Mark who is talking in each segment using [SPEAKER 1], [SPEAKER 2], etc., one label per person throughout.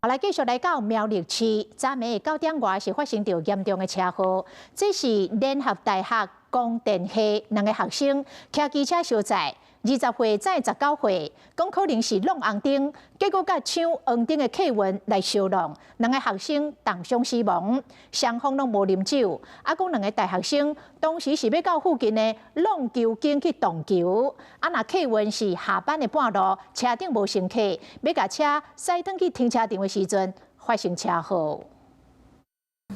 [SPEAKER 1] 来继续来到苗栗市，昨暝9点外是发生着严重的车祸，这是联合大学供电系2个学生骑机车相载，20岁载19岁，讲可能是弄红灯，结果甲抢红灯的客运来相撞，2个学生重伤死亡，双方拢无啉酒。啊，讲2个大学生当时是要到附近的浪球间去荡球，啊，那客运是下班的半路，车顶无乘客，要甲车驶转去停车场的时阵发生车祸。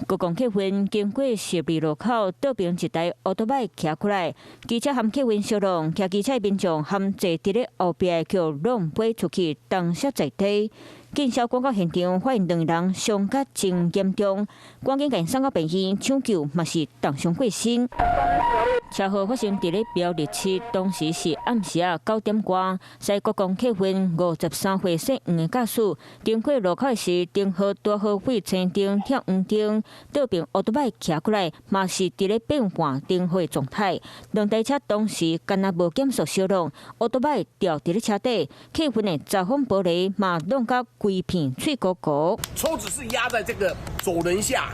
[SPEAKER 2] 国光客运经过12路口，倒边一台奥多麦骑过来，机车和客运相撞，骑机车的民众和坐伫咧后边的桥拢飞出去，当摔在地。警消赶到现场，发现2人伤甲真严重，赶紧将送到病院抢救，嘛是重伤过身。车祸发生伫咧苗栗市，当时是暗时9点多，在国光客运53岁姓黄的驾驶经过路口时，灯号大号为青灯跳黄灯，倒边奥多麦骑过来，嘛是伫咧变换灯号的状态。2台车当时干那无减速相撞，奥多麦掉伫咧车底，客运的闸风玻璃嘛弄到规片脆鼓鼓。
[SPEAKER 3] 车子是压在这个左轮下，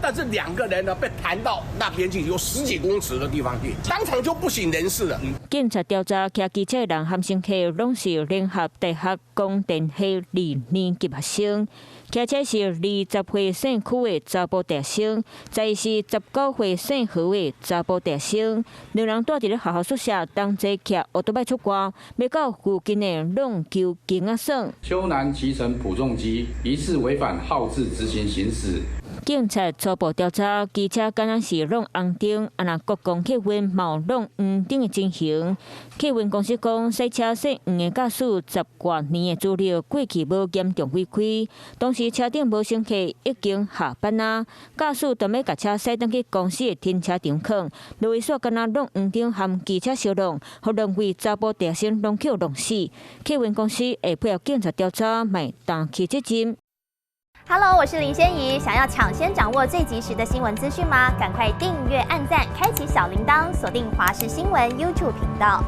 [SPEAKER 3] 但是2个人呢被弹到那边去，有10几公尺的地方去，当场就不省人事了。
[SPEAKER 2] 警察调查，骑机车的人和乘客拢是联合大学供电系2年级学生。骑车是20岁姓区的查甫大生，再是19岁姓何的查甫大生。2人住伫咧学校宿舍，同齐骑奥多麦出关，要到附近的浪球间耍。
[SPEAKER 4] 邱男骑乘普重机，疑似违反号志执行行驶。
[SPEAKER 2] 警察初步调查，机车敢若是弄红灯，啊那国光客运冒弄黄灯的情形。客运公司讲，赛车姓黄的驾驶10多年的资料，过去无严重违规。当时车顶无乘客，已经下班啊。驾驶当要甲车驶转去公司的停车场放，路为煞敢若弄黄灯和机车相撞，互2位查甫大生弄扣弄死。客运公司会配合警察调查，卖担起责任。
[SPEAKER 5] Hello， 我是林仙怡。想要抢先掌握最及时的新闻资讯吗？赶快订阅、按赞、开启小铃铛，锁定华视新闻 YouTube 频道。